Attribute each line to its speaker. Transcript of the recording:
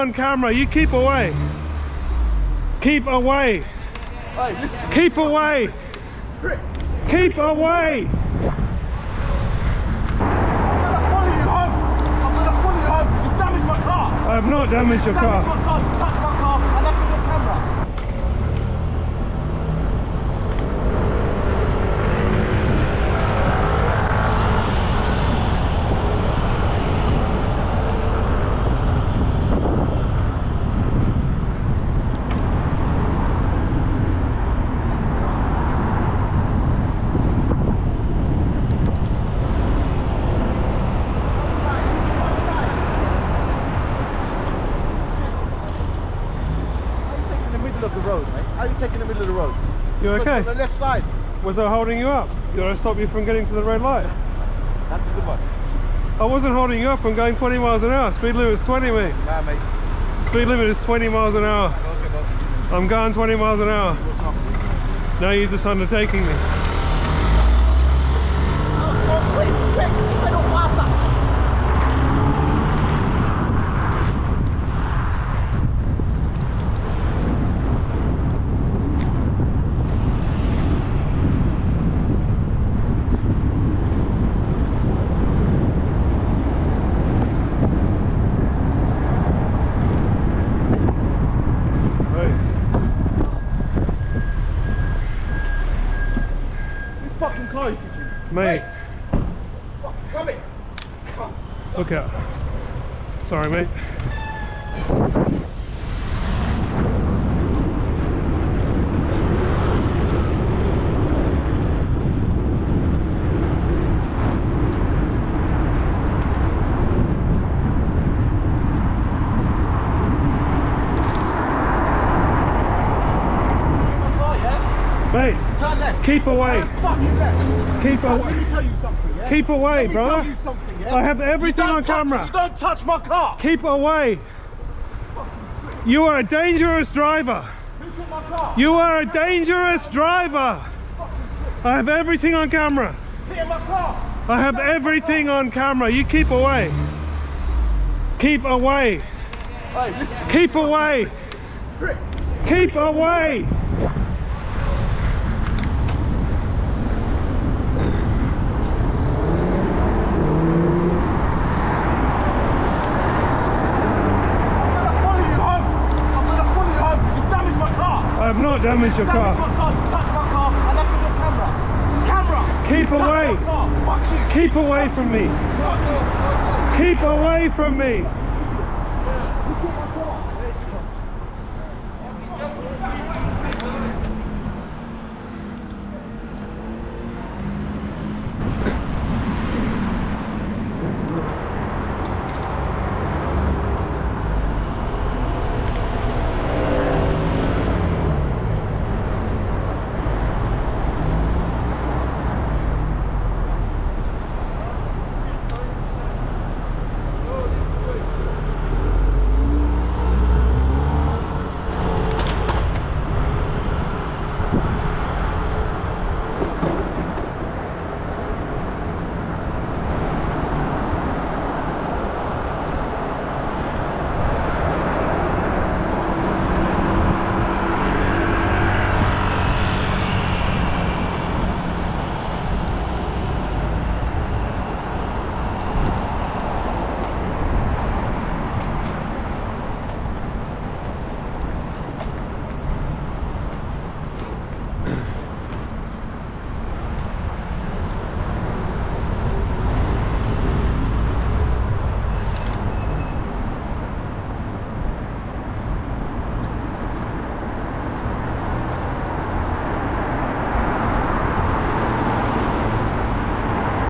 Speaker 1: on camera. You keep away. Keep away.
Speaker 2: Hey, listen.
Speaker 1: Keep away. Keep away.
Speaker 2: I'm gonna follow you home because you damaged my car.
Speaker 1: I have not damaged your car.
Speaker 2: You touched my car, and that's on your camera. Of the road, mate. How are you taking the middle of the road?
Speaker 1: You okay?
Speaker 2: On the left side.
Speaker 1: Was I holding you up? Did I stop you from getting to the red light?
Speaker 2: That's a good one.
Speaker 1: I wasn't holding you up. I'm going 20 miles an hour. Speed limit is 20, mate.
Speaker 2: Nah, mate.
Speaker 1: Speed limit is 20 miles an hour.
Speaker 2: Okay, boss.
Speaker 1: I'm going 20 miles an hour. Now you're just undertaking me.
Speaker 2: Oh, quick! I don't pass that. Fucking car you keep
Speaker 1: Mate.
Speaker 2: Come in. Come.
Speaker 1: Look out. Sorry, mate. Mate,
Speaker 2: turn left.
Speaker 1: Keep away.
Speaker 2: Turn fucking left.
Speaker 1: Keep away.
Speaker 2: Let me tell you something, yeah?
Speaker 1: Keep away,
Speaker 2: Let me
Speaker 1: brother.
Speaker 2: tell you something, yeah?
Speaker 1: I have everything on
Speaker 2: You
Speaker 1: camera.
Speaker 2: don't touch my car.
Speaker 1: Keep away. You are a dangerous driver.
Speaker 2: Who took my car?
Speaker 1: You are a dangerous driver. I have everything on camera.
Speaker 2: Hit my car.
Speaker 1: I have everything on camera. You keep away. Keep away.
Speaker 2: Hey, listen.
Speaker 1: Keep away.
Speaker 2: Prick.
Speaker 1: Keep away. I have not damaged your car.
Speaker 2: You touched my car, and that's on your camera.
Speaker 1: Keep away.
Speaker 2: Fuck you.
Speaker 1: Keep away from me.
Speaker 2: Fuck you.
Speaker 1: Keep away from me.